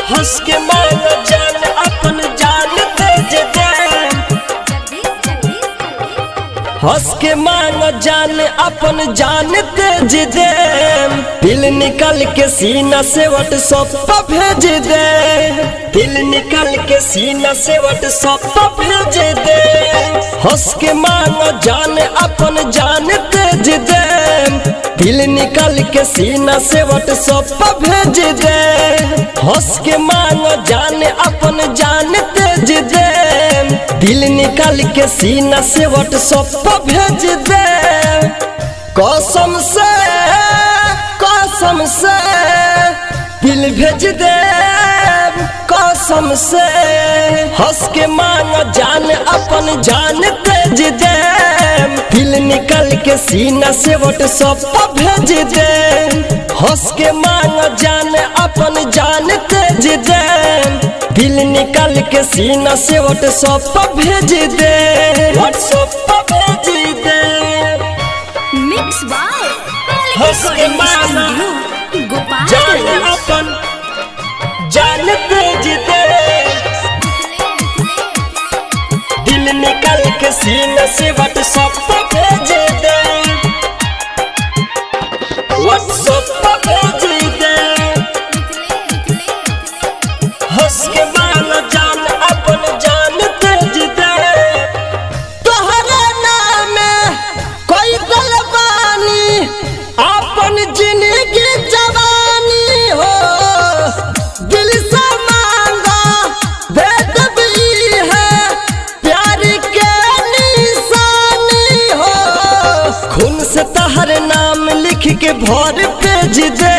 हंस के मानो जान अपन जान तेज दे, हंस के मानो जान अपन जान तेज दे, दिल निकल के सीना से व्हाट्सएप पर भेज दे, दिल निकल के सीना से व्हाट्सएप पर भेज दे। हंस के मानो जान अपन जान तेज दे, दिल निकल के सीना से व्हाट्सएप पर भेज दे। हंस के मानो जान अपन जान तेज दे, दिल निकल के सीना से व्हाट्सएप पर भेज दे। कसम से दिल भेज दे, कसम से। हंस के मानो जान अपन जान तेज दे, दिल निकल के सीना से व्हाट्सएप पर भेज दे। हंस के मानो जान अपन जान तेज दे, दिल निकल के सीना से व्हाट्सएप पर भेज दे, व्हाट्सएप पर भेज दे। मिक्स बाय हंस के मानो जान अपन जान तेज दे, दिल निकल के सीना से व्हाट्सएप पर भेज दे, व्हाट्सएप पर भेज दे। हंस के मानो जान अपन जान तेज दे, तोहरे नाम कोई गलबानी अपन जिंदगी जवानी हो, दिल से मांगा दे दबी है प्यार के निशानी हो। खून से तहर नाम लिख के भर भेज दे,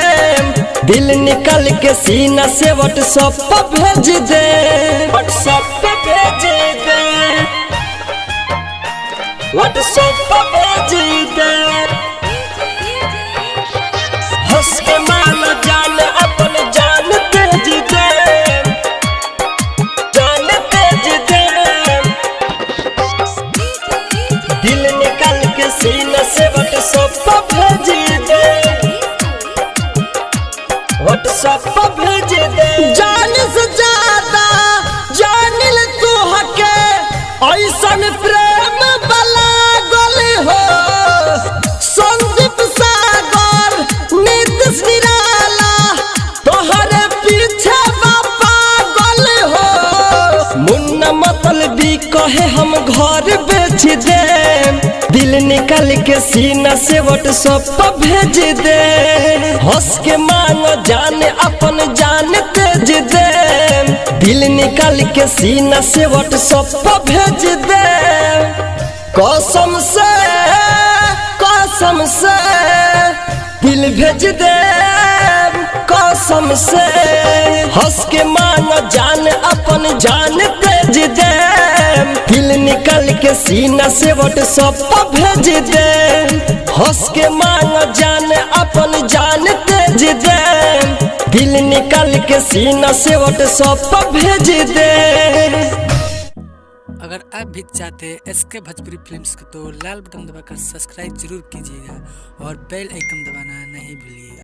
दिल निकल के सीना से व्हाट्सएप पर भेज दे, व्हाट्सएप पर भेज दे, व्हाट्सएप पर भेज दे। हंस के मानो जान अपन जान तेज दे, जान तेज दे, दिल निकल के सीना से व्हाट्सएप पर भेज दे, व्हाट्सएप पर भेज दे। जान से ज्यादा जानिल तू हके, ऐसन प्रेम बला गल हो। संदीप सागर नीतीश निराला तोहरे पीछे पागल हो। मुन्ना मतलबी कहे हम घर बेच दे, दिल निकल के सीना से व्हाट्सएप पर भेज दे। हंस के मानो जान अपन जान तेज दे, दिल निकल के सीना से व्हाट्सएप पर भेज दे। कसम से दिल भेज दे, कसम से। हंस के मानो जान अपन जान तेज दे, दिल निकल के सीना से व्हाट्सएप पर भेज दे। हंस के मानो जान अपन जान तेज दे, दिल निकल के सीना से व्हाट्सएप पर भेज दे। अगर आप भी चाहते हैं SK भोजपुरी फिल्म्स को तो लाल बटन दबाकर सब्सक्राइब जरूर कीजिएगा और बेल आइकन दबाना नहीं भूलिएगा।